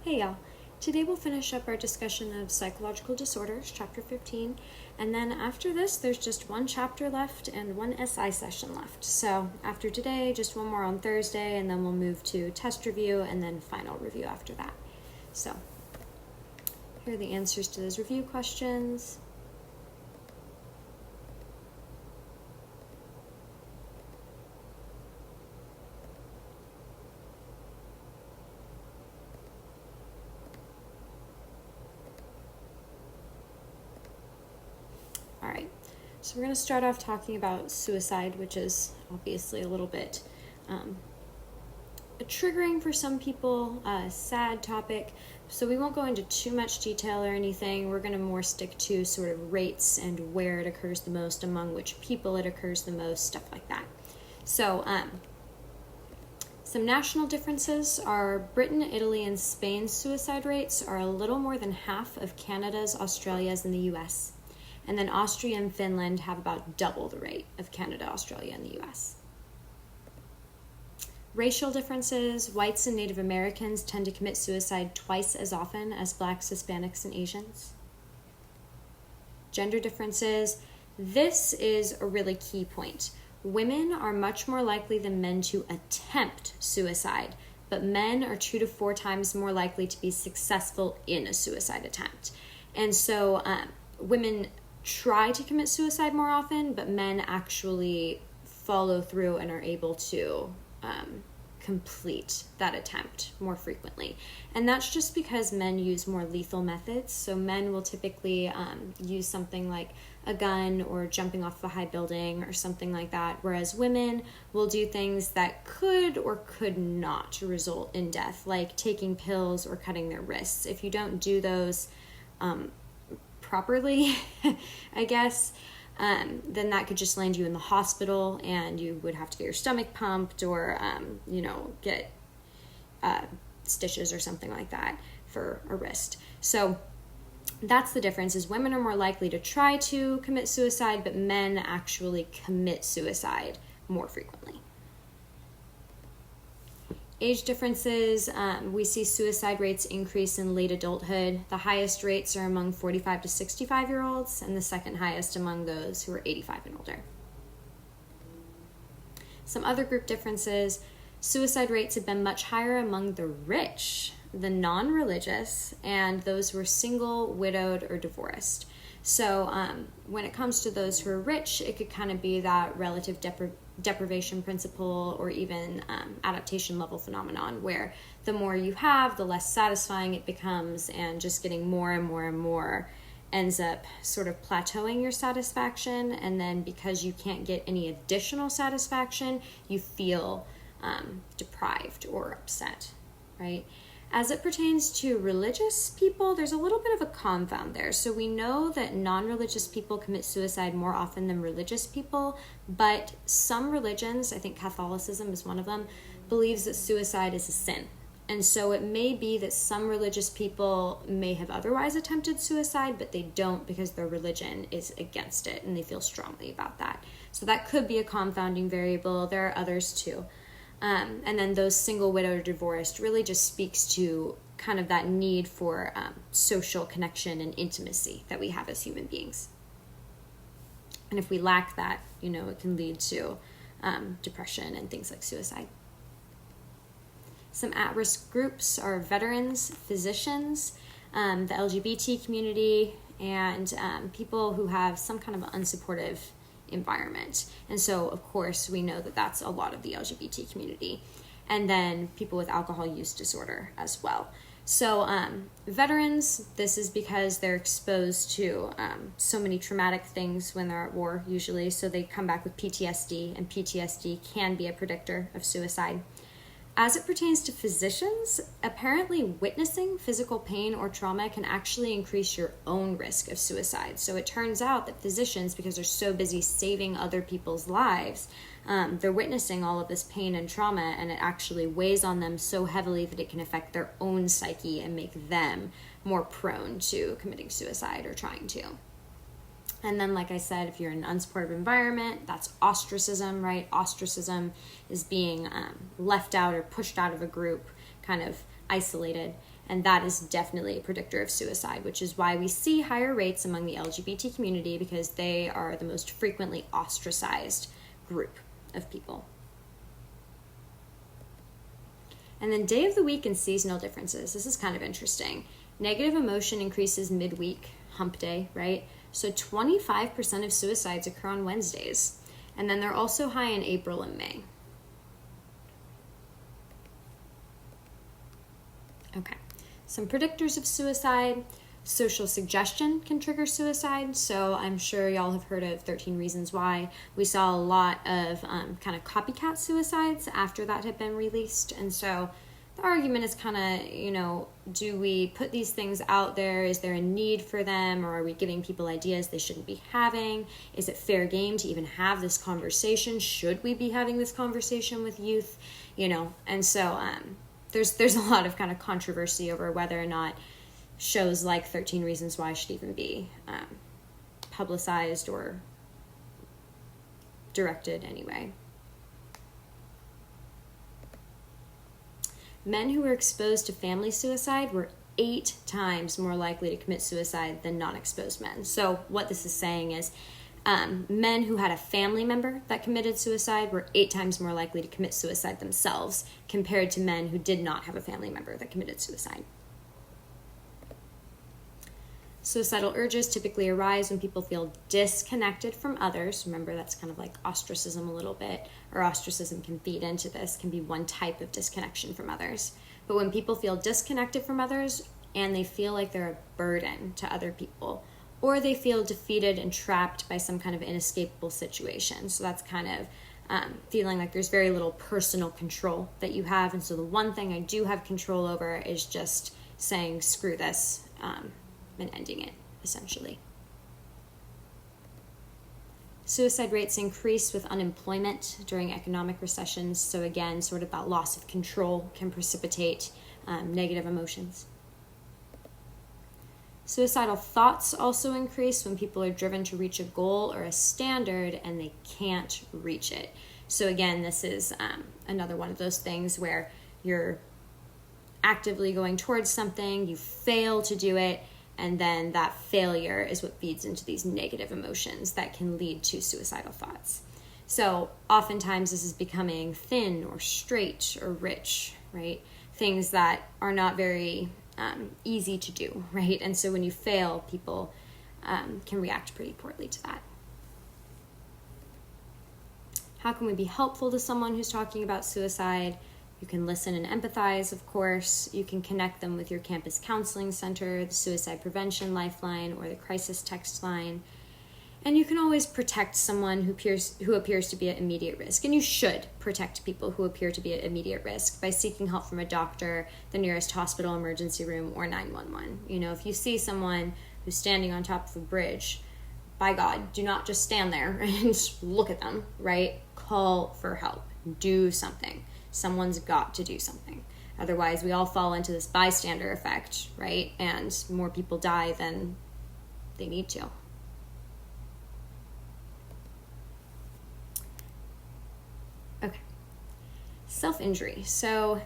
Hey y'all. Today we'll finish up our discussion of psychological disorders, chapter 15, and then after this there's just one chapter left and one SI session left. So after today, just one more on Thursday, and then we'll move to test review and then final review after that. So here are the answers to those review questions. All right, so we're going to start off talking about suicide, which is obviously a little bit triggering for some people, a sad topic. So we won't go into too much detail or anything. We're going to more stick to sort of rates and where it occurs the most, among which people it occurs the most, stuff like that. So some national differences are Britain, Italy, and Spain's suicide rates are a little more than half of Canada's, Australia's, and the US. And then Austria and Finland have about double the rate of Canada, Australia, and the US. Racial differences: whites and Native Americans tend to commit suicide twice as often as blacks, Hispanics, and Asians. Gender differences: this is a really key point. Women are much more likely than men to attempt suicide, but men are 2 to 4 times more likely to be successful in a suicide attempt. And so women try to commit suicide more often, but men actually follow through and are able to complete that attempt more frequently. And that's just because men use more lethal methods. So men will typically use something like a gun or jumping off a high building or something like that, whereas women will do things that could or could not result in death, like taking pills or cutting their wrists. If you don't do those properly, I guess, then that could just land you in the hospital and you would have to get your stomach pumped or, get stitches or something like that for a wrist. So that's the difference, is women are more likely to try to commit suicide, but men actually commit suicide more frequently. Age differences: we see suicide rates increase in late adulthood. The highest rates are among 45 to 65-year-olds, and the second highest among those who are 85 and older. Some other group differences: suicide rates have been much higher among the rich, the non-religious, and those who are single, widowed, or divorced. So when it comes to those who are rich, it could kind of be that relative deprivation principle, or even adaptation level phenomenon, where the more you have, the less satisfying it becomes, and just getting more and more and more ends up sort of plateauing your satisfaction. And then because you can't get any additional satisfaction, you feel deprived or upset, right? As it pertains to religious people, there's a little bit of a confound there. So we know that non-religious people commit suicide more often than religious people, but some religions, I think Catholicism is one of them, believes that suicide is a sin. And so it may be that some religious people may have otherwise attempted suicide, but they don't because their religion is against it and they feel strongly about that. So that could be a confounding variable. There are others too. And then those single, widowed, or divorced really just speaks to kind of that need for social connection and intimacy that we have as human beings. And if we lack that, it can lead to depression and things like suicide. Some at-risk groups are veterans, physicians, the LGBT community, and people who have some kind of unsupportive environment. And so of course we know that that's a lot of the LGBT community, and then people with alcohol use disorder as well. So veterans, this is because they're exposed to so many traumatic things when they're at war usually, so they come back with PTSD, and PTSD can be a predictor of suicide. As it pertains to physicians, apparently witnessing physical pain or trauma can actually increase your own risk of suicide. So it turns out that physicians, because they're so busy saving other people's lives, they're witnessing all of this pain and trauma, and it actually weighs on them so heavily that it can affect their own psyche and make them more prone to committing suicide or trying to. And then, like I said, if you're in an unsupportive environment, that's ostracism, right? Ostracism is being left out or pushed out of a group, kind of isolated. And that is definitely a predictor of suicide, which is why we see higher rates among the LGBT community, because they are the most frequently ostracized group of people. And then day of the week and seasonal differences. This is kind of interesting. Negative emotion increases midweek, hump day, right? So 25% of suicides occur on Wednesdays. And then they're also high in April and May. Okay, some predictors of suicide. Social suggestion can trigger suicide. So I'm sure y'all have heard of 13 Reasons Why. We saw a lot of kind of copycat suicides after that had been released. And so the argument is kind of, do we put these things out there? Is there a need for them? Or are we giving people ideas they shouldn't be having? Is it fair game to even have this conversation? Should we be having this conversation with youth? And so there's a lot of kind of controversy over whether or not shows like 13 Reasons Why should even be publicized or directed anyway. Men who were exposed to family suicide were 8 times more likely to commit suicide than non-exposed men. So what this is saying is men who had a family member that committed suicide were 8 times more likely to commit suicide themselves compared to men who did not have a family member that committed suicide. Suicidal urges typically arise when people feel disconnected from others. Remember, that's kind of like ostracism a little bit, or ostracism can feed into this, can be one type of disconnection from others. But when people feel disconnected from others and they feel like they're a burden to other people, or they feel defeated and trapped by some kind of inescapable situation. So that's kind of feeling like there's very little personal control that you have. And so the one thing I do have control over is just saying, screw this, and ending it, essentially. Suicide rates increase with unemployment during economic recessions. So again, sort of that loss of control can precipitate negative emotions. Suicidal thoughts also increase when people are driven to reach a goal or a standard and they can't reach it. So again, this is another one of those things where you're actively going towards something, you fail to do it, and then that failure is what feeds into these negative emotions that can lead to suicidal thoughts. So oftentimes this is becoming thin or straight or rich, right? Things that are not very easy to do, right? And so when you fail, people can react pretty poorly to that. How can we be helpful to someone who's talking about suicide? You can listen and empathize, of course. You can connect them with your campus counseling center, the suicide prevention lifeline, or the crisis text line. And you can always protect someone who appears to be at immediate risk. And you should protect people who appear to be at immediate risk by seeking help from a doctor, the nearest hospital emergency room, or 911. If you see someone who's standing on top of a bridge, by God, do not just stand there and look at them, right? Call for help. Do something. Someone's got to do something. Otherwise, we all fall into this bystander effect, right? And more people die than they need to. Okay. Self-injury. So,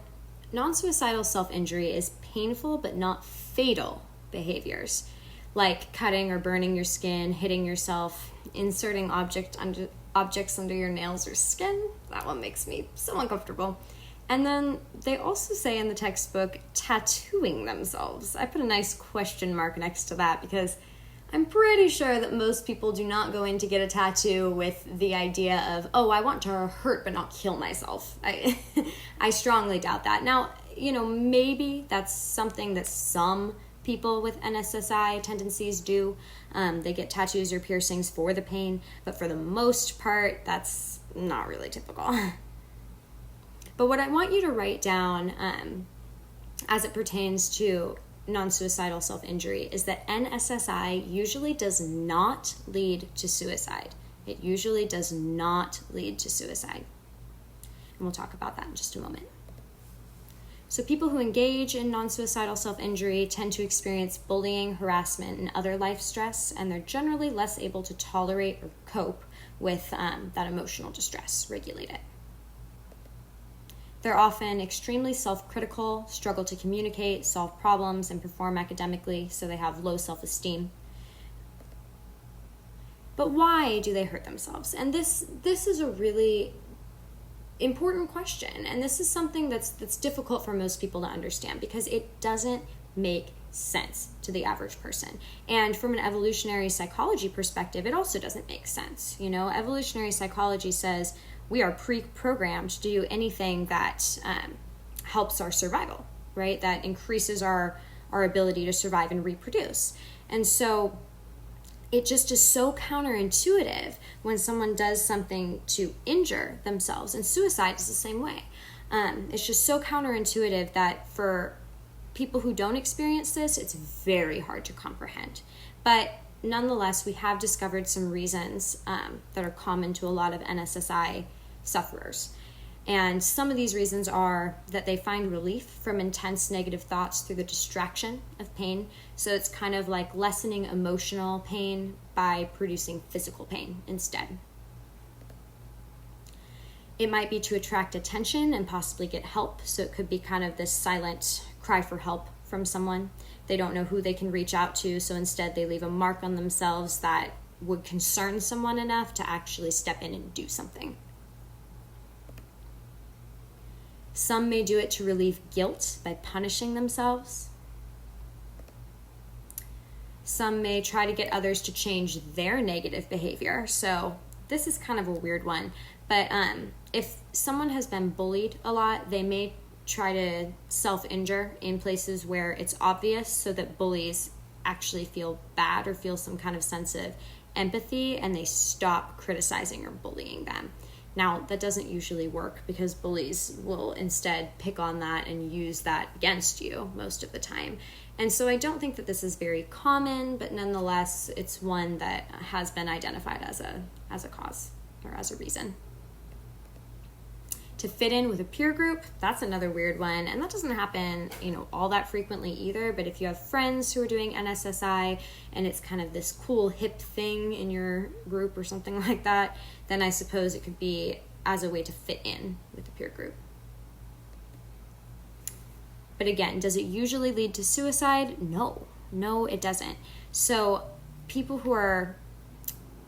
non-suicidal self-injury is painful but not fatal behaviors, like cutting or burning your skin, hitting yourself, inserting objects under your nails or skin. That one makes me so uncomfortable. And then they also say in the textbook, tattooing themselves. I put a nice question mark next to that because I'm pretty sure that most people do not go in to get a tattoo with the idea of, oh, I want to hurt but not kill myself. I strongly doubt that. Now, maybe that's something that some people with NSSI tendencies do. They get tattoos or piercings for the pain, but for the most part, that's not really typical. But what I want you to write down as it pertains to non-suicidal self-injury is that NSSI usually does not lead to suicide. It usually does not lead to suicide. And we'll talk about that in just a moment. So people who engage in non-suicidal self-injury tend to experience bullying, harassment, and other life stress, and they're generally less able to tolerate or cope with that emotional distress, regulate it. They're often extremely self-critical, struggle to communicate, solve problems, and perform academically, so they have low self-esteem. But why do they hurt themselves? And this is a really important question, and this is something that's difficult for most people to understand because it doesn't make sense to the average person. And from an evolutionary psychology perspective, it also doesn't make sense. Evolutionary psychology says we are pre-programmed to do anything that helps our survival, right? That increases our ability to survive and reproduce. And so it just is so counterintuitive when someone does something to injure themselves, and suicide is the same way. It's just so counterintuitive that for people who don't experience this, it's very hard to comprehend. But nonetheless, we have discovered some reasons that are common to a lot of NSSI sufferers. And some of these reasons are that they find relief from intense negative thoughts through the distraction of pain. So it's kind of like lessening emotional pain by producing physical pain instead. It might be to attract attention and possibly get help. So it could be kind of this silent cry for help from someone. They don't know who they can reach out to, so instead they leave a mark on themselves that would concern someone enough to actually step in and do something. Some may do it to relieve guilt by punishing themselves. Some may try to get others to change their negative behavior. So this is kind of a weird one. But if someone has been bullied a lot, they may try to self-injure in places where it's obvious so that bullies actually feel bad or feel some kind of sense of empathy and they stop criticizing or bullying them. Now, that doesn't usually work because bullies will instead pick on that and use that against you most of the time. And so I don't think that this is very common, but nonetheless, it's one that has been identified as a cause or as a reason. To fit in with a peer group, that's another weird one. And that doesn't happen, all that frequently either. But if you have friends who are doing NSSI and it's kind of this cool hip thing in your group or something like that, then I suppose it could be as a way to fit in with the peer group. But again, does it usually lead to suicide? No, it doesn't. So people who are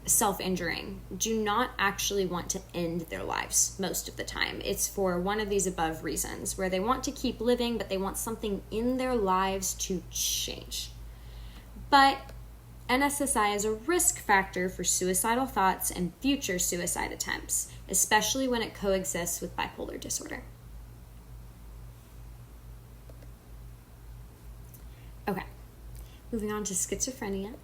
self-injuring do not actually want to end their lives most of the time. It's for one of these above reasons where they want to keep living, but they want something in their lives to change. But NSSI is a risk factor for suicidal thoughts and future suicide attempts, especially when it coexists with bipolar disorder. Okay, moving on to schizophrenia.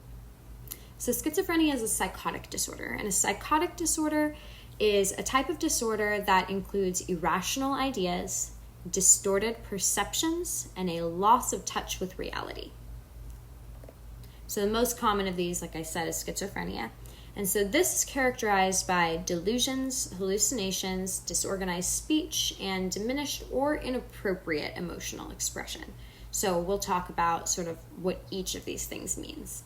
So schizophrenia is a psychotic disorder, and a psychotic disorder is a type of disorder that includes irrational ideas, distorted perceptions, and a loss of touch with reality. So the most common of these, like I said, is schizophrenia. And so this is characterized by delusions, hallucinations, disorganized speech, and diminished or inappropriate emotional expression. So we'll talk about sort of what each of these things means.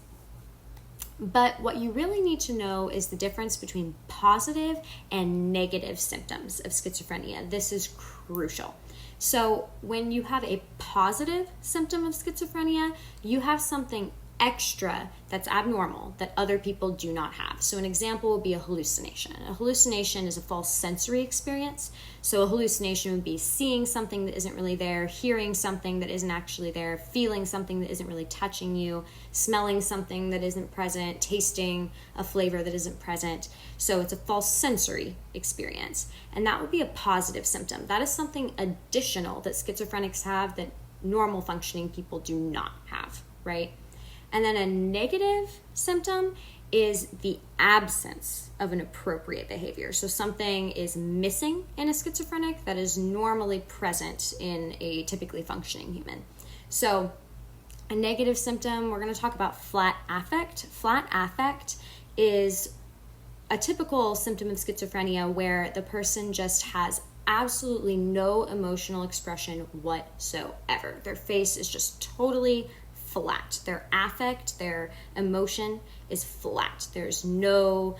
But what you really need to know is the difference between positive and negative symptoms of schizophrenia. This is crucial. So when you have a positive symptom of schizophrenia, you have something extra that's abnormal that other people do not have. So an example would be a hallucination. A hallucination is a false sensory experience. So a hallucination would be seeing something that isn't really there, hearing something that isn't actually there, feeling something that isn't really touching you, smelling something that isn't present, tasting a flavor that isn't present. So it's a false sensory experience. And that would be a positive symptom. That is something additional that schizophrenics have that normal functioning people do not have, right? And then a negative symptom is the absence of an appropriate behavior. So something is missing in a schizophrenic that is normally present in a typically functioning human. So a negative symptom, we're going to talk about flat affect. Flat affect is a typical symptom of schizophrenia where the person just has absolutely no emotional expression whatsoever. Their face is just totally flat. Their affect, their emotion is flat. There's no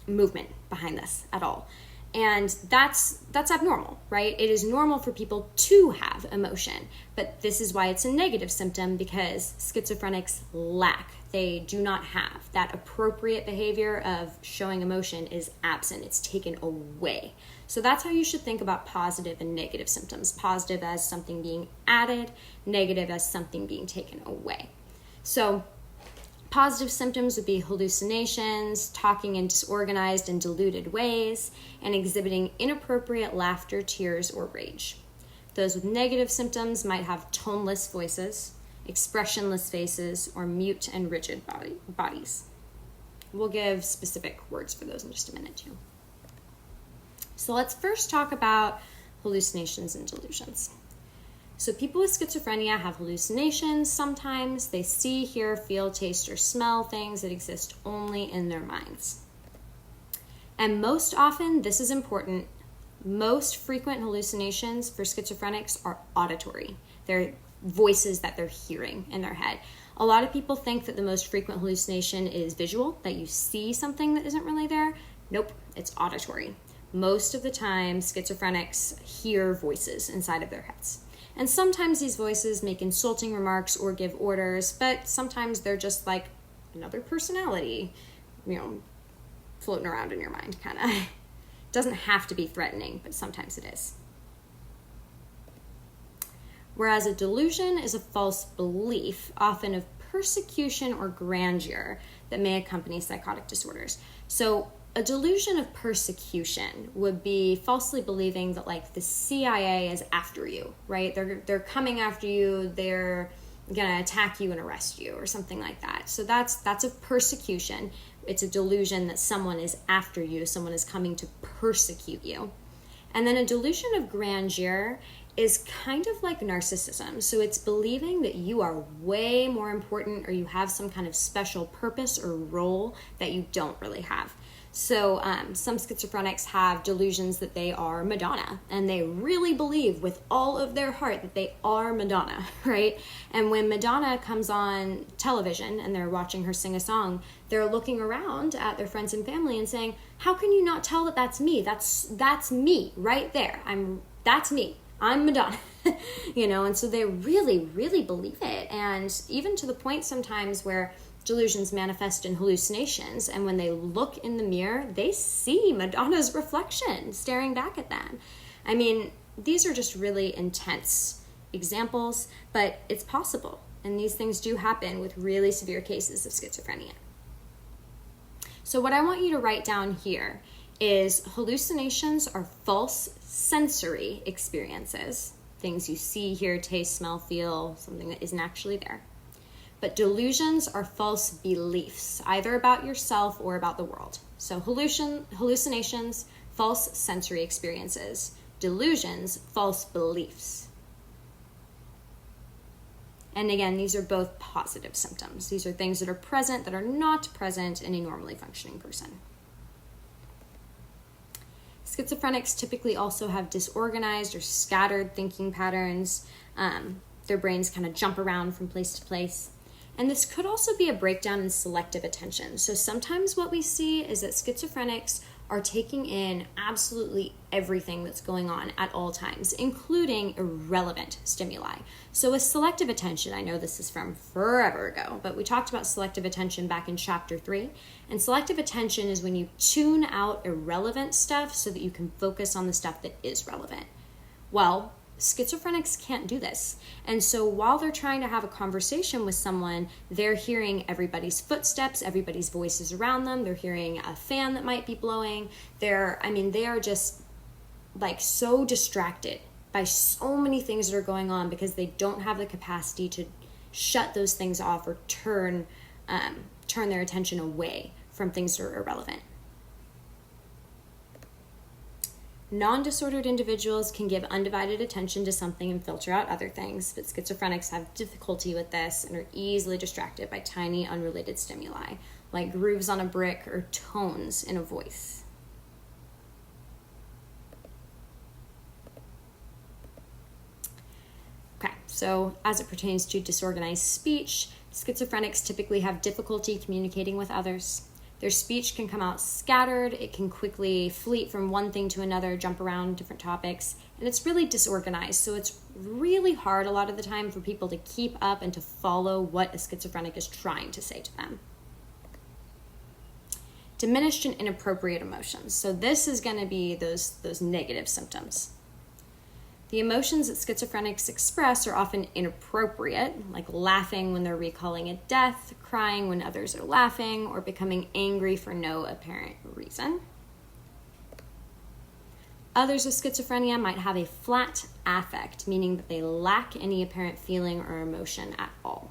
movement behind this at all. And that's abnormal, right? It is normal for people to have emotion, but this is why it's a negative symptom, because schizophrenics lack. They do not have that appropriate behavior of showing emotion is absent. It's taken away. So that's how you should think about positive and negative symptoms. Positive as something being added, negative as something being taken away. So positive symptoms would be hallucinations, talking in disorganized and diluted ways, and exhibiting inappropriate laughter, tears, or rage. Those with negative symptoms might have toneless voices, expressionless faces, or mute and rigid bodies. We'll give specific words for those in just a minute too. So let's first talk about hallucinations and delusions. So people with schizophrenia have hallucinations sometimes. They see, hear, feel, taste, or smell things that exist only in their minds. And most often, this is important, most frequent hallucinations for schizophrenics are auditory. They're voices that they're hearing in their head. A lot of people think that the most frequent hallucination is visual, that you see something that isn't really there. Nope, it's auditory. Most of the time, schizophrenics hear voices inside of their heads. And sometimes these voices make insulting remarks or give orders, but sometimes they're just like another personality, floating around in your mind, kind of. Doesn't have to be threatening, but sometimes it is. Whereas a delusion is a false belief, often of persecution or grandeur, that may accompany psychotic disorders. So a delusion of persecution would be falsely believing that like the CIA is after you, right? They're coming after you, they're gonna attack you and arrest you or something like that. So that's a persecution. It's a delusion that someone is after you, someone is coming to persecute you. And then a delusion of grandeur is kind of like narcissism. So it's believing that you are way more important or you have some kind of special purpose or role that you don't really have. So some schizophrenics have delusions that they are Madonna, and they really believe with all of their heart that they are Madonna, right? And when Madonna comes on television and they're watching her sing a song, they're looking around at their friends and family and saying, how can you not tell that that's me? That's me right there. That's me. I'm Madonna, and so they really, really believe it. And even to the point sometimes where delusions manifest in hallucinations, and when they look in the mirror, they see Madonna's reflection staring back at them. I mean, these are just really intense examples, but it's possible. And these things do happen with really severe cases of schizophrenia. So what I want you to write down here is hallucinations are false sensory experiences, things you see, hear, taste, smell, feel, something that isn't actually there. But delusions are false beliefs, either about yourself or about the world. So hallucinations, false sensory experiences. Delusions, false beliefs. And again, these are both positive symptoms. These are things that are present that are not present in a normally functioning person. Schizophrenics typically also have disorganized or scattered thinking patterns. Their brains kind of jump around from place to place. And this could also be a breakdown in selective attention. So sometimes what we see is that schizophrenics are taking in absolutely everything that's going on at all times, including irrelevant stimuli. So with selective attention, I know this is from forever ago, but we talked about selective attention back in chapter 3. And selective attention is when you tune out irrelevant stuff so that you can focus on the stuff that is relevant. Well, schizophrenics can't do this. And so while they're trying to have a conversation with someone, they're hearing everybody's footsteps, everybody's voices around them. They're hearing a fan that might be blowing. They are just like so distracted by so many things that are going on because they don't have the capacity to shut those things off or turn their attention away from things that are irrelevant. Non-disordered individuals can give undivided attention to something and filter out other things, but schizophrenics have difficulty with this and are easily distracted by tiny, unrelated stimuli, like grooves on a brick or tones in a voice. Okay, so as it pertains to disorganized speech, schizophrenics typically have difficulty communicating with others. Their speech can come out scattered. It can quickly fleet from one thing to another, jump around different topics, and it's really disorganized. So it's really hard a lot of the time for people to keep up and to follow what a schizophrenic is trying to say to them. Diminished and inappropriate emotions. So this is going to be those negative symptoms. The emotions that schizophrenics express are often inappropriate, like laughing when they're recalling a death, crying when others are laughing, or becoming angry for no apparent reason. Others with schizophrenia might have a flat affect, meaning that they lack any apparent feeling or emotion at all.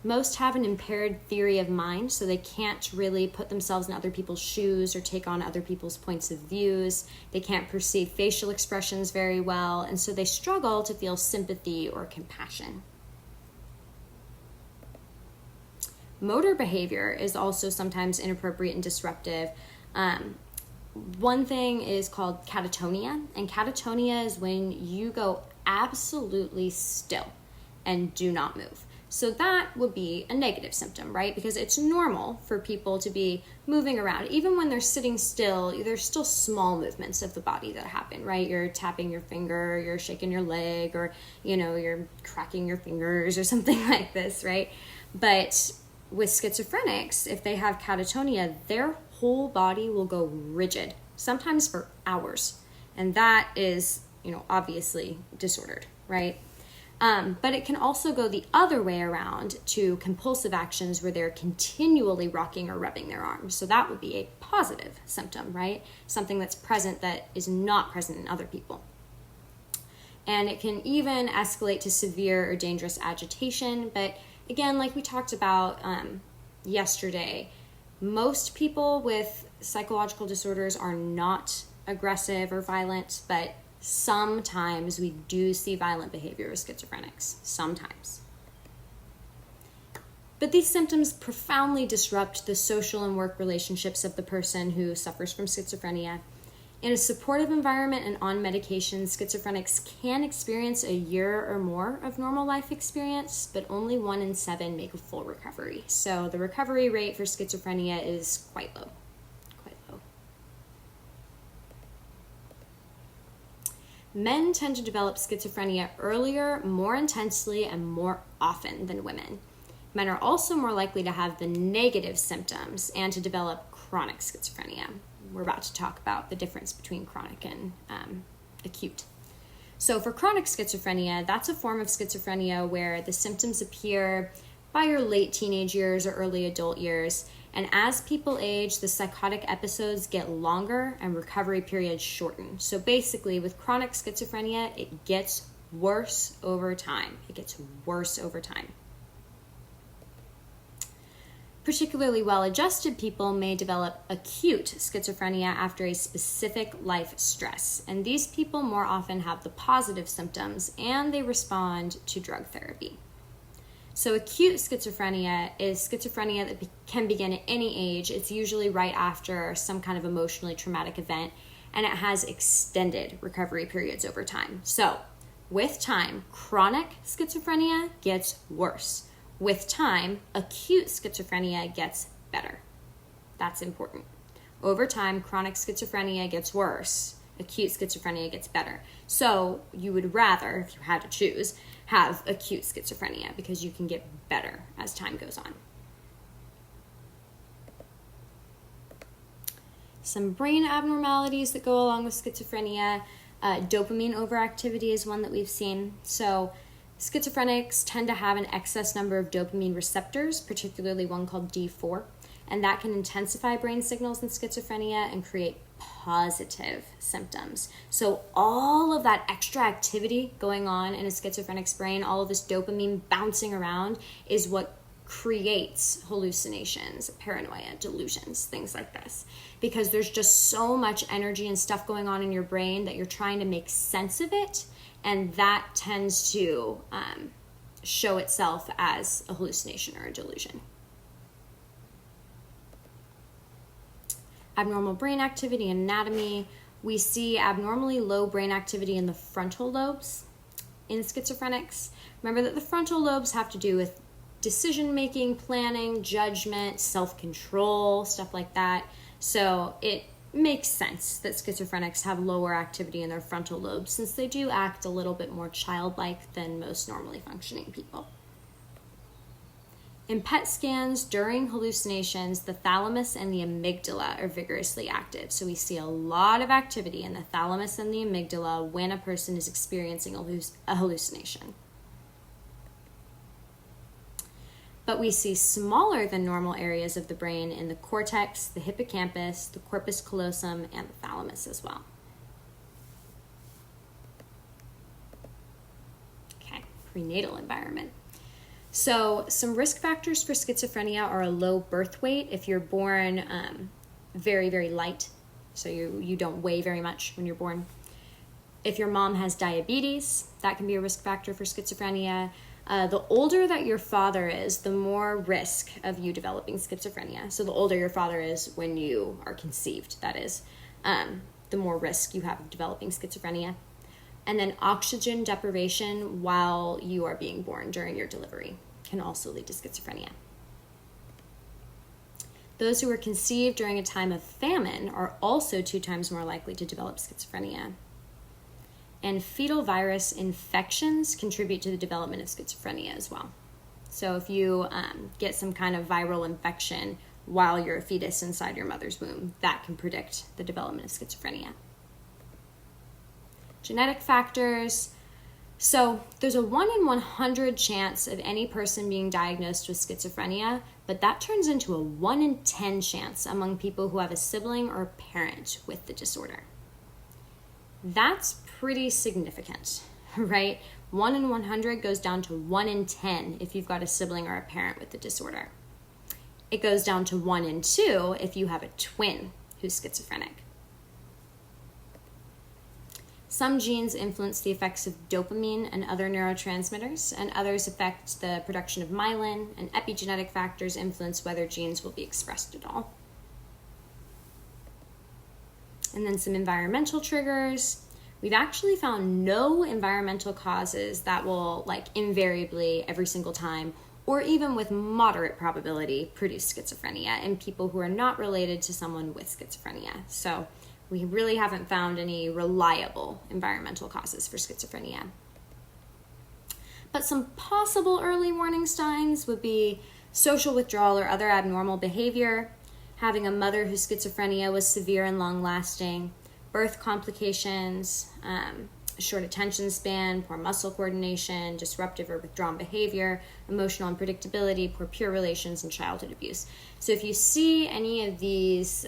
Most have an impaired theory of mind, so they can't really put themselves in other people's shoes or take on other people's points of views. They can't perceive facial expressions very well, and so they struggle to feel sympathy or compassion. Motor behavior is also sometimes inappropriate and disruptive. One thing is called catatonia, and catatonia is when you go absolutely still and do not move. So that would be a negative symptom, right? Because it's normal for people to be moving around. Even when they're sitting still, there's still small movements of the body that happen, right? You're tapping your finger, you're shaking your leg, or, you're cracking your fingers or something like this, right? But with schizophrenics, if they have catatonia, their whole body will go rigid, sometimes for hours. And that is, obviously disordered, right? But it can also go the other way around to compulsive actions where they're continually rocking or rubbing their arms. So that would be a positive symptom, right? Something that's present that is not present in other people. And it can even escalate to severe or dangerous agitation. But again, like we talked about yesterday, most people with psychological disorders are not aggressive or violent, but sometimes we do see violent behavior with schizophrenics, sometimes. But these symptoms profoundly disrupt the social and work relationships of the person who suffers from schizophrenia. In a supportive environment and on medication, schizophrenics can experience a year or more of normal life experience, but only 1 in 7 make a full recovery. So the recovery rate for schizophrenia is quite low. Men tend to develop schizophrenia earlier, more intensely, and more often than women. Men are also more likely to have the negative symptoms and to develop chronic schizophrenia. We're about to talk about the difference between chronic and acute. So for chronic schizophrenia, that's a form of schizophrenia where the symptoms appear by your late teenage years or early adult years. And as people age, the psychotic episodes get longer and recovery periods shorten. So basically, with chronic schizophrenia, it gets worse over time. Particularly well-adjusted people may develop acute schizophrenia after a specific life stress. And these people more often have the positive symptoms and they respond to drug therapy. So acute schizophrenia is schizophrenia that can begin at any age. It's usually right after some kind of emotionally traumatic event, and it has extended recovery periods over time. So with time, chronic schizophrenia gets worse. With time, acute schizophrenia gets better. That's important. Over time, chronic schizophrenia gets worse. Acute schizophrenia gets better. So you would rather, if you had to choose, have acute schizophrenia because you can get better as time goes on. Some brain abnormalities that go along with schizophrenia. Dopamine overactivity is one that we've seen. So schizophrenics tend to have an excess number of dopamine receptors, particularly one called D4, and that can intensify brain signals in schizophrenia and create positive symptoms. So all of that extra activity going on in a schizophrenic's brain, all of this dopamine bouncing around, is what creates hallucinations, paranoia, delusions, things like this. Because there's just so much energy and stuff going on in your brain that you're trying to make sense of it, and that tends to show itself as a hallucination or a delusion. Abnormal brain activity and anatomy. We see abnormally low brain activity in the frontal lobes in schizophrenics. Remember that the frontal lobes have to do with decision-making, planning, judgment, self-control, stuff like that. So it makes sense that schizophrenics have lower activity in their frontal lobes since they do act a little bit more childlike than most normally functioning people. In PET scans during hallucinations, the thalamus and the amygdala are vigorously active. So we see a lot of activity in the thalamus and the amygdala when a person is experiencing a hallucination. But we see smaller than normal areas of the brain in the cortex, the hippocampus, the corpus callosum, and the thalamus as well. Okay, prenatal environment. So some risk factors for schizophrenia are a low birth weight. If you're born very, very light, so you don't weigh very much when you're born. If your mom has diabetes, that can be a risk factor for schizophrenia. The older that your father is, the more risk of you developing schizophrenia. So the older your father is when you are conceived, that is, the more risk you have of developing schizophrenia. And then oxygen deprivation while you are being born during your delivery can also lead to schizophrenia. Those who were conceived during a time of famine are also 2 times more likely to develop schizophrenia. And fetal virus infections contribute to the development of schizophrenia as well. So if you get some kind of viral infection while you're a fetus inside your mother's womb, that can predict the development of schizophrenia. Genetic factors. So there's a 1 in 100 chance of any person being diagnosed with schizophrenia, but that turns into a 1 in 10 chance among people who have a sibling or a parent with the disorder. That's pretty significant, right? 1 in 100 goes down to 1 in 10 if you've got a sibling or a parent with the disorder. It goes down to 1 in 2 if you have a twin who's schizophrenic. Some genes influence the effects of dopamine and other neurotransmitters, and others affect the production of myelin, and epigenetic factors influence whether genes will be expressed at all. And then some environmental triggers. We've actually found no environmental causes that will, invariably every single time, or even with moderate probability, produce schizophrenia in people who are not related to someone with schizophrenia. So we really haven't found any reliable environmental causes for schizophrenia. But some possible early warning signs would be social withdrawal or other abnormal behavior, having a mother whose schizophrenia was severe and long-lasting, birth complications, short attention span, poor muscle coordination, disruptive or withdrawn behavior, emotional unpredictability, poor peer relations, and childhood abuse. So if you see any of these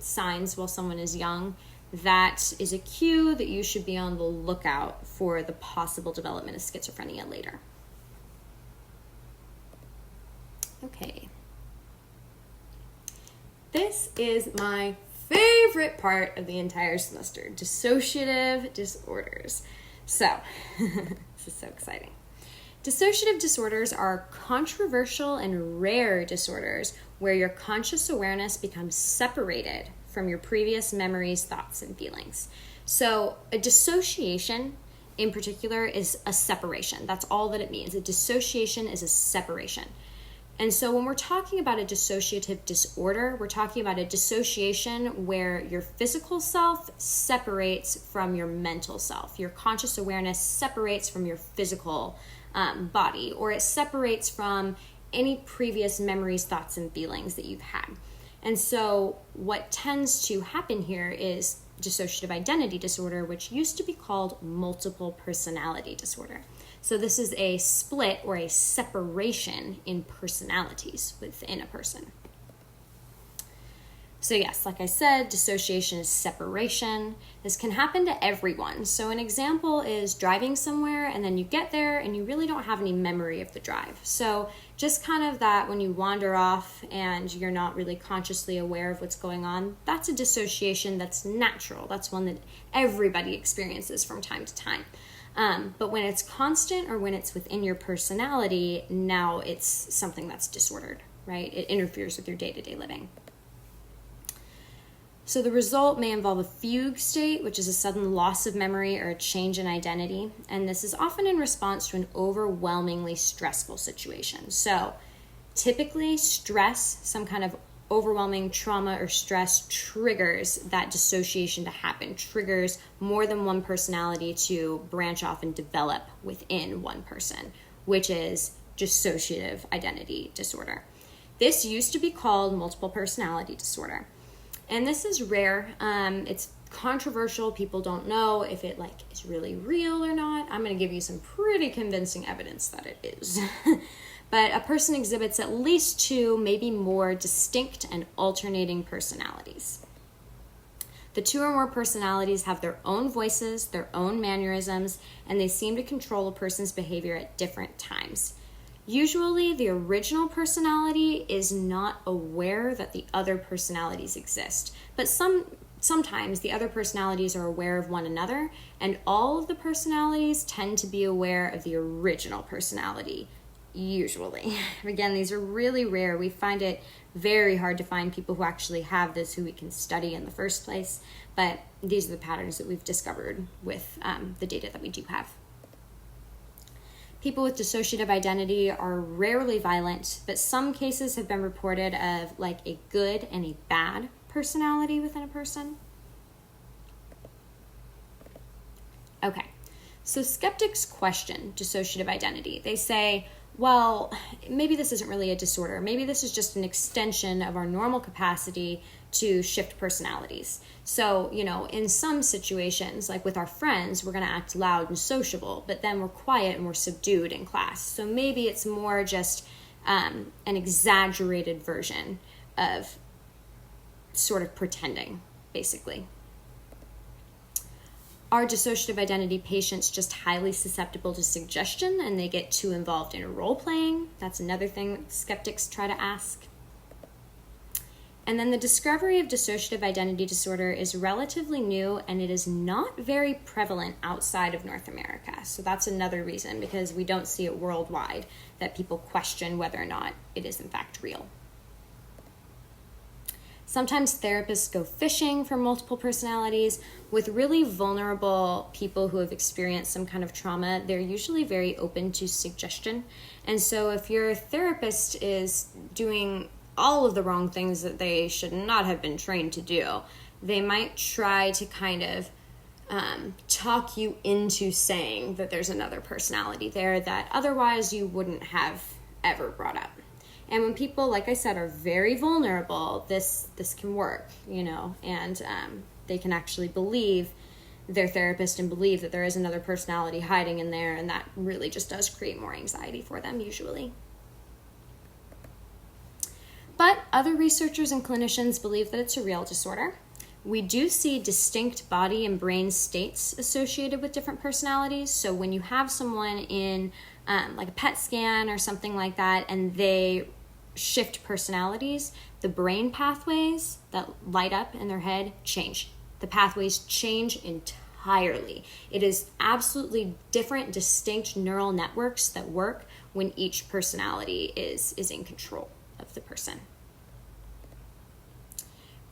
signs while someone is young, that is a cue that you should be on the lookout for the possible development of schizophrenia later. Okay. This is my favorite part of the entire semester, dissociative disorders. So, this is so exciting. Dissociative disorders are controversial and rare disorders where your conscious awareness becomes separated from your previous memories, thoughts, and feelings. So, a dissociation in particular is a separation. That's all that it means. A dissociation is a separation. And so when we're talking about a dissociative disorder, we're talking about a dissociation where your physical self separates from your mental self. Your conscious awareness separates from your physical body, or it separates from any previous memories, thoughts, and feelings that you've had. And so what tends to happen here is dissociative identity disorder, which used to be called multiple personality disorder. So this is a split or a separation in personalities within a person. So yes, like I said, dissociation is separation. This can happen to everyone. So an example is driving somewhere and then you get there and you really don't have any memory of the drive. So just kind of that when you wander off and you're not really consciously aware of what's going on, that's a dissociation that's natural. That's one that everybody experiences from time to time. But when it's constant or when it's within your personality, now it's something that's disordered, right? It interferes with your day-to-day living. So the result may involve a fugue state, which is a sudden loss of memory or a change in identity. And this is often in response to an overwhelmingly stressful situation. So typically stress, some kind of overwhelming trauma or stress, triggers that dissociation to happen, triggers more than one personality to branch off and develop within one person, which is dissociative identity disorder. This used to be called multiple personality disorder. And this is rare. It's controversial. People don't know if it is really real or not. I'm going to give you some pretty convincing evidence that it is. But a person exhibits at least two, maybe more distinct and alternating personalities. The two or more personalities have their own voices, their own mannerisms, and they seem to control a person's behavior at different times. Usually, the original personality is not aware that the other personalities exist, but sometimes the other personalities are aware of one another, and all of the personalities tend to be aware of the original personality, usually. Again, these are really rare. We find it very hard to find people who actually have this, who we can study in the first place, but these are the patterns that we've discovered with the data that we do have. People with dissociative identity are rarely violent, but some cases have been reported of a good and a bad personality within a person. Okay, so skeptics question dissociative identity. They say, well, maybe this isn't really a disorder. Maybe this is just an extension of our normal capacity to shift personalities. So, in some situations, like with our friends, we're going to act loud and sociable, but then we're quiet and we're subdued in class. So maybe it's more just an exaggerated version of sort of pretending, basically. Are dissociative identity patients just highly susceptible to suggestion and they get too involved in role playing? That's another thing that skeptics try to ask. And then the discovery of dissociative identity disorder is relatively new and it is not very prevalent outside of North America. So that's another reason, because we don't see it worldwide, that people question whether or not it is in fact real. Sometimes therapists go fishing for multiple personalities. With really vulnerable people who have experienced some kind of trauma, they're usually very open to suggestion. And so if your therapist is doing all of the wrong things that they should not have been trained to do, they might try to kind of talk you into saying that there's another personality there that otherwise you wouldn't have ever brought up. And when people, like I said, are very vulnerable, this can work, and they can actually believe their therapist and believe that there is another personality hiding in there, and that really just does create more anxiety for them usually. But other researchers and clinicians believe that it's a real disorder. We do see distinct body and brain states associated with different personalities. So when you have someone in like a PET scan or something like that, and they shift personalities, the brain pathways that light up in their head change. The pathways change entirely. It is absolutely different, distinct neural networks that work when each personality is in control of the person.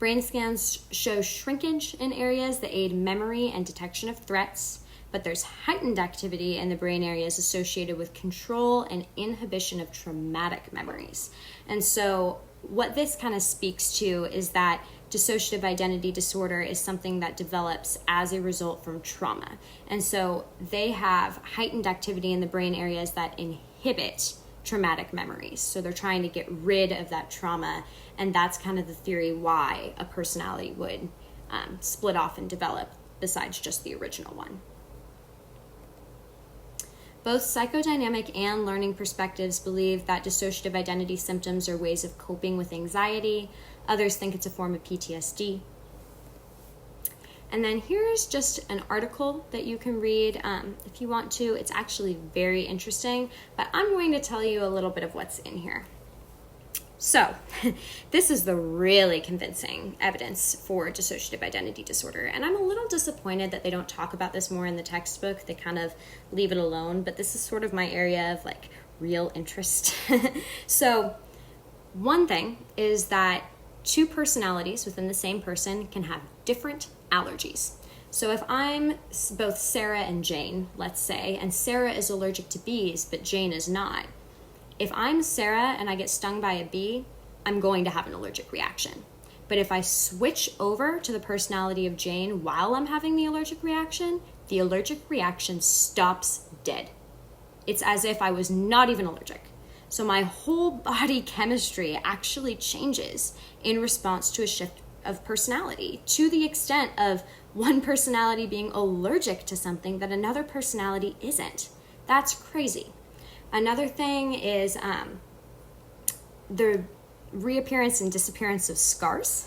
Brain scans show shrinkage in areas that aid memory and detection of threats, but there's heightened activity in the brain areas associated with control and inhibition of traumatic memories. And so what this kind of speaks to is that dissociative identity disorder is something that develops as a result from trauma. And so they have heightened activity in the brain areas that inhibit traumatic memories. So they're trying to get rid of that trauma, and that's kind of the theory why a personality would split off and develop besides just the original one. Both psychodynamic and learning perspectives believe that dissociative identity symptoms are ways of coping with anxiety. Others think it's a form of PTSD. And then here's just an article that you can read if you want to. It's actually very interesting, but I'm going to tell you a little bit of what's in here. So, this is the really convincing evidence for dissociative identity disorder. And I'm a little disappointed that they don't talk about this more in the textbook. They kind of leave it alone, but this is sort of my area of real interest. So, one thing is that two personalities within the same person can have different allergies. So if I'm both Sarah and Jane, let's say, and Sarah is allergic to bees, but Jane is not, if I'm Sarah and I get stung by a bee, I'm going to have an allergic reaction. But if I switch over to the personality of Jane while I'm having the allergic reaction stops dead. It's as if I was not even allergic. So my whole body chemistry actually changes in response to a shift of personality, to the extent of one personality being allergic to something that another personality isn't. That's crazy. Another thing is the reappearance and disappearance of scars.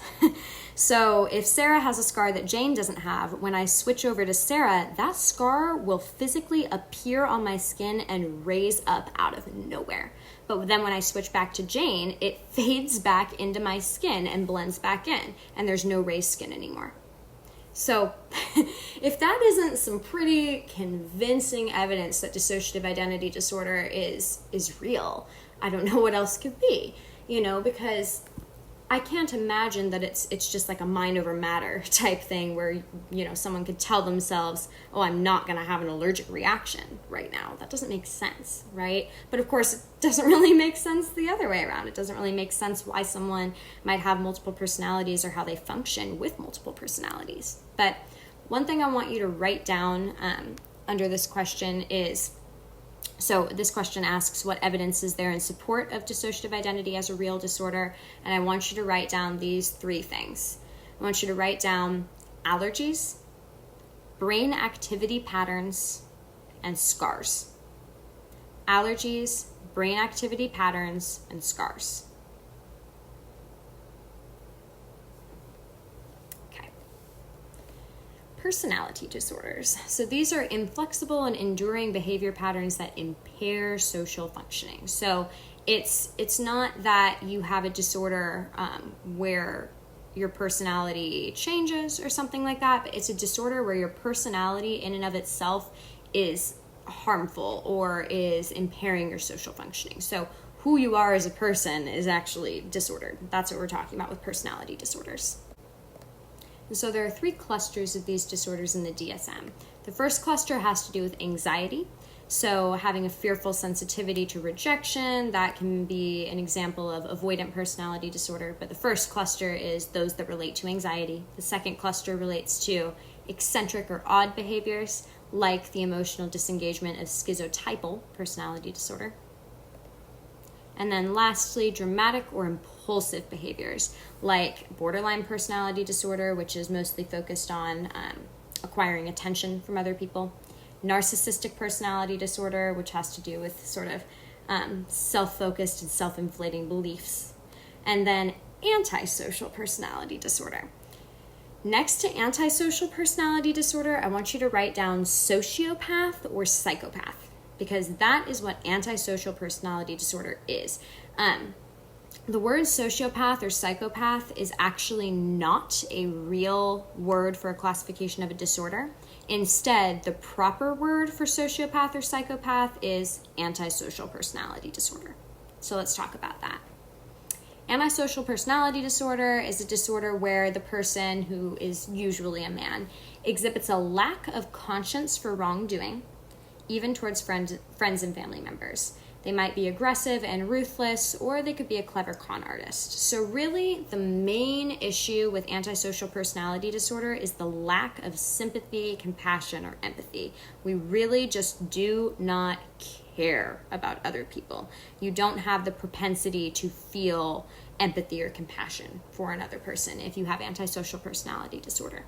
So if Sarah has a scar that Jane doesn't have, when I switch over to Sarah, that scar will physically appear on my skin and raise up out of nowhere. But then when I switch back to Jane, it fades back into my skin and blends back in, and there's no raised skin anymore. So if that isn't some pretty convincing evidence that dissociative identity disorder is real, I don't know what else could be, because I can't imagine that it's just like a mind over matter type thing where, someone could tell themselves, oh, I'm not going to have an allergic reaction right now. That doesn't make sense, right? But of course, it doesn't really make sense the other way around. It doesn't really make sense why someone might have multiple personalities or how they function with multiple personalities. But one thing I want you to write down under this question is, so this question asks, what evidence is there in support of dissociative identity as a real disorder? And I want you to write down these three things. I want you to write down allergies, brain activity patterns, and scars. Allergies, brain activity patterns, and scars. Personality disorders. So these are inflexible and enduring behavior patterns that impair social functioning. So it's not that you have a disorder where your personality changes or something like that, but it's a disorder where your personality in and of itself is harmful or is impairing your social functioning. So who you are as a person is actually disordered. That's what we're talking about with personality disorders. And so there are three clusters of these disorders in the DSM. The first cluster has to do with anxiety. So having a fearful sensitivity to rejection, that can be an example of avoidant personality disorder. But the first cluster is those that relate to anxiety. The second cluster relates to eccentric or odd behaviors, like the emotional disengagement of schizotypal personality disorder. And then lastly, dramatic or impulsive behaviors, like borderline personality disorder, which is mostly focused on acquiring attention from other people. Narcissistic personality disorder, which has to do with sort of self-focused and self-inflating beliefs. And then antisocial personality disorder. Next to antisocial personality disorder, I want you to write down sociopath or psychopath, because that is what antisocial personality disorder is. The word sociopath or psychopath is actually not a real word for a classification of a disorder. Instead, the proper word for sociopath or psychopath is antisocial personality disorder. So let's talk about that. Antisocial personality disorder is a disorder where the person, who is usually a man, exhibits a lack of conscience for wrongdoing, even towards friends and family members. They might be aggressive and ruthless, or they could be a clever con artist. So really, the main issue with antisocial personality disorder is the lack of sympathy, compassion, or empathy. We really just do not care about other people. You don't have the propensity to feel empathy or compassion for another person if you have antisocial personality disorder.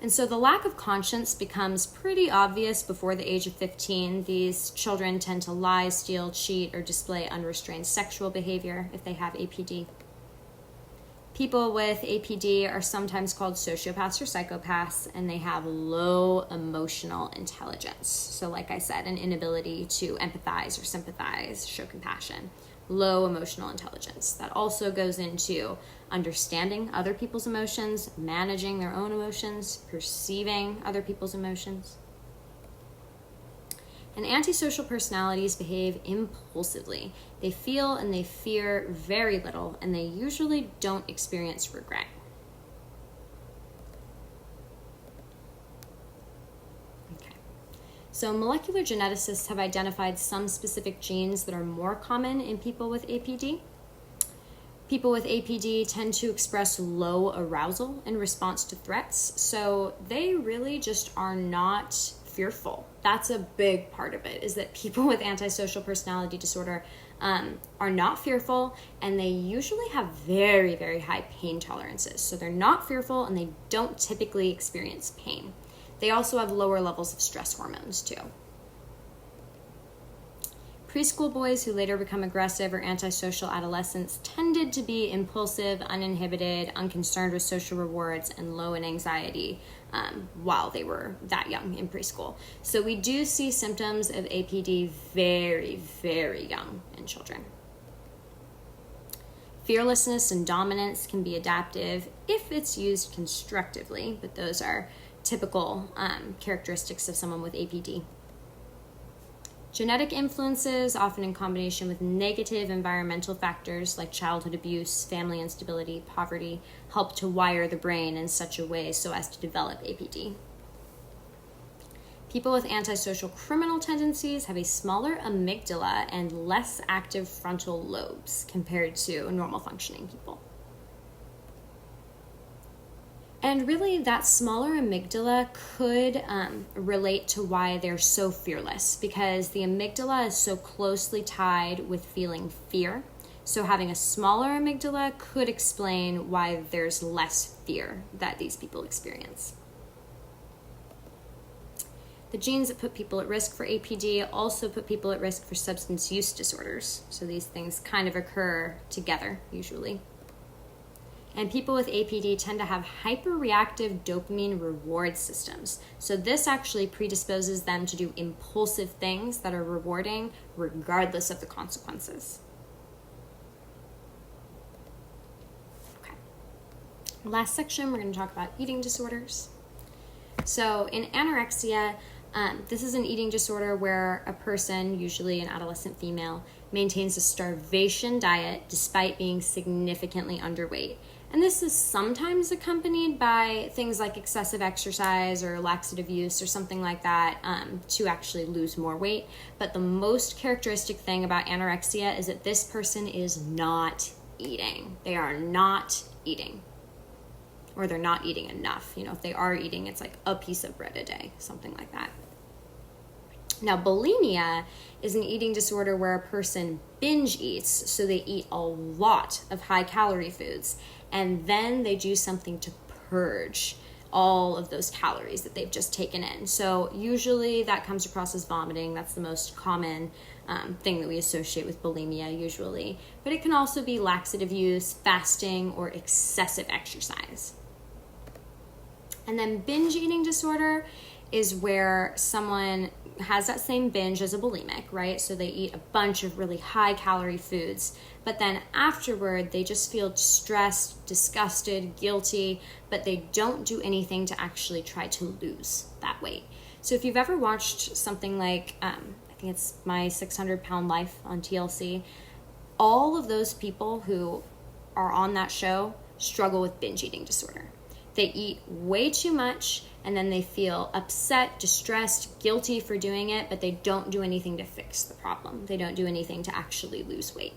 And so the lack of conscience becomes pretty obvious before the age of 15. These children tend to lie, steal, cheat, or display unrestrained sexual behavior if they have APD. People with APD are sometimes called sociopaths or psychopaths, and they have low emotional intelligence. So like I said, an inability to empathize or sympathize, show compassion. Low emotional intelligence. That also goes into understanding other people's emotions, managing their own emotions, perceiving other people's emotions. And antisocial personalities behave impulsively. They feel and they fear very little, and they usually don't experience regret. Okay. So molecular geneticists have identified some specific genes that are more common in people with APD. People with APD tend to express low arousal in response to threats, so they really just are not fearful. That's a big part of it, is that people with antisocial personality disorder are not fearful, and they usually have very, very high pain tolerances. So they're not fearful, and they don't typically experience pain. They also have lower levels of stress hormones too. Preschool boys who later become aggressive or antisocial adolescents tended to be impulsive, uninhibited, unconcerned with social rewards, and low in anxiety while they were that young in preschool. So we do see symptoms of APD very, very young in children. Fearlessness and dominance can be adaptive if it's used constructively, but those are typical characteristics of someone with APD. Genetic influences, often in combination with negative environmental factors like childhood abuse, family instability, poverty, help to wire the brain in such a way so as to develop APD. People with antisocial criminal tendencies have a smaller amygdala and less active frontal lobes compared to normal functioning people. And really, that smaller amygdala could relate to why they're so fearless, because the amygdala is so closely tied with feeling fear. So having a smaller amygdala could explain why there's less fear that these people experience. The genes that put people at risk for APD also put people at risk for substance use disorders. So these things kind of occur together, usually. And people with APD tend to have hyperreactive dopamine reward systems. So this actually predisposes them to do impulsive things that are rewarding regardless of the consequences. Okay. Last section, we're going to talk about eating disorders. So in anorexia, this is an eating disorder where a person, usually an adolescent female, maintains a starvation diet despite being significantly underweight. And this is sometimes accompanied by things like excessive exercise or laxative use or something like that to actually lose more weight. But the most characteristic thing about anorexia is that this person is not eating. They are not eating. Or they're not eating enough. You know, if they are eating, it's like a piece of bread a day, something like that. Now, bulimia is an eating disorder where a person binge eats, so they eat a lot of high-calorie foods, and then they do something to purge all of those calories that they've just taken in. So usually that comes across as vomiting. That's the most common thing that we associate with bulimia usually. But it can also be laxative use, fasting, or excessive exercise. And then binge eating disorder is where someone has that same binge as a bulimic, right? So they eat a bunch of really high calorie foods, but then afterward they just feel stressed, disgusted, guilty, but they don't do anything to actually try to lose that weight. So if you've ever watched something like, I think it's My 600-Pound Life on TLC, all of those people who are on that show struggle with binge eating disorder. They eat way too much, and then they feel upset, distressed, guilty for doing it, but they don't do anything to fix the problem. They don't do anything to actually lose weight.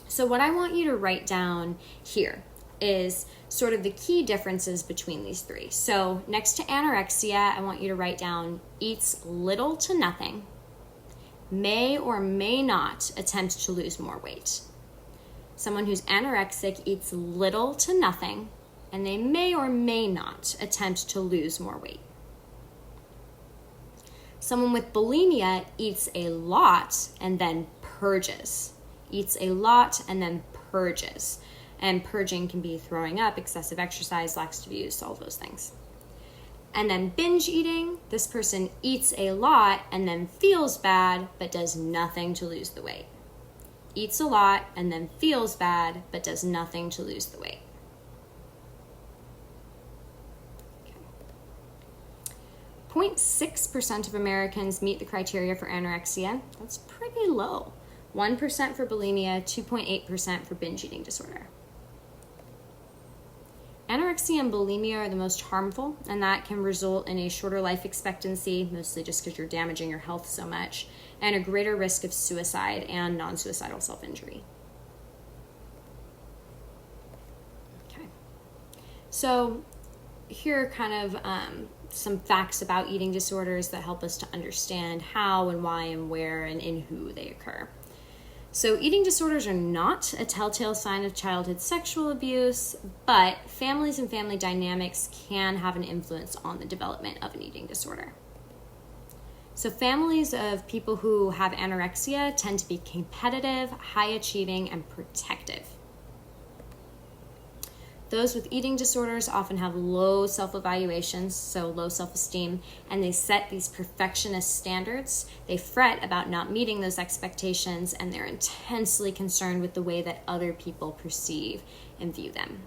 So what I want you to write down here is sort of the key differences between these three. So next to anorexia, I want you to write down eats little to nothing, may or may not attempt to lose more weight. Someone who's anorexic eats little to nothing, and they may or may not attempt to lose more weight. Someone with bulimia eats a lot and then purges. Eats a lot and then purges. And purging can be throwing up, excessive exercise, laxative use, all those things. And then binge eating, this person eats a lot and then feels bad but does nothing to lose the weight. Eats a lot and then feels bad but does nothing to lose the weight. 0.6% of Americans meet the criteria for anorexia. That's pretty low. 1% for bulimia, 2.8% for binge eating disorder. Anorexia and bulimia are the most harmful, and that can result in a shorter life expectancy, mostly just because you're damaging your health so much, and a greater risk of suicide and non-suicidal self-injury. Okay. So here are kind of some facts about eating disorders that help us to understand how and why and where and in who they occur. So eating disorders are not a telltale sign of childhood sexual abuse, but families and family dynamics can have an influence on the development of an eating disorder. So families of people who have anorexia tend to be competitive, high-achieving, and protective. Those with eating disorders often have low self-evaluations, so low self-esteem, and they set these perfectionist standards. They fret about not meeting those expectations, and they're intensely concerned with the way that other people perceive and view them.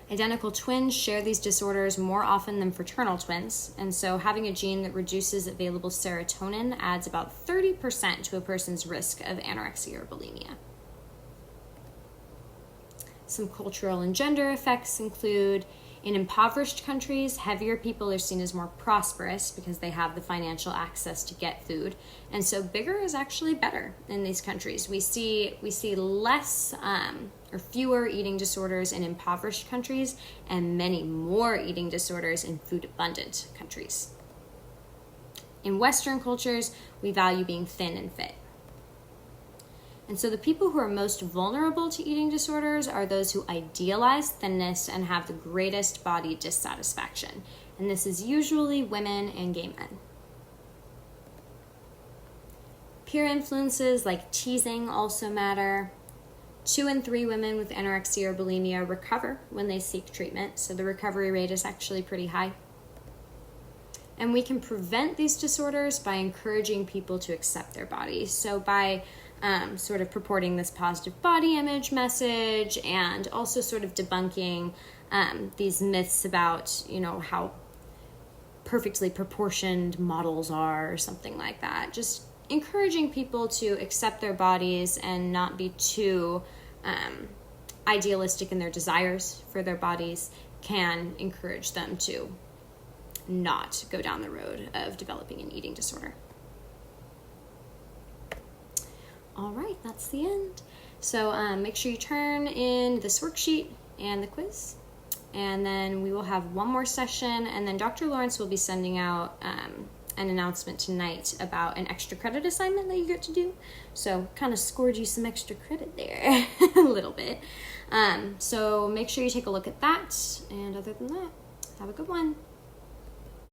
Identical twins share these disorders more often than fraternal twins, and so having a gene that reduces available serotonin adds about 30% to a person's risk of anorexia or bulimia. Some cultural and gender effects include, in impoverished countries, heavier people are seen as more prosperous because they have the financial access to get food. And so bigger is actually better in these countries. We see less or fewer eating disorders in impoverished countries and many more eating disorders in food-abundant countries. In Western cultures, we value being thin and fit. And so the people who are most vulnerable to eating disorders are those who idealize thinness and have the greatest body dissatisfaction. And this is usually women and gay men. Peer influences like teasing also matter. 2 in 3 women with anorexia or bulimia recover when they seek treatment, so the recovery rate is actually pretty high. And we can prevent these disorders by encouraging people to accept their bodies. So by sort of purporting this positive body image message and also sort of debunking these myths about, how perfectly proportioned models are or something like that. Just encouraging people to accept their bodies and not be too idealistic in their desires for their bodies can encourage them to not go down the road of developing an eating disorder. All right, that's the end. So make sure you turn in this worksheet and the quiz, and then we will have one more session, and then Dr. Lawrence will be sending out an announcement tonight about an extra credit assignment that you get to do. So kind of scored you some extra credit there a little bit. So make sure you take a look at that, and other than that, have a good one.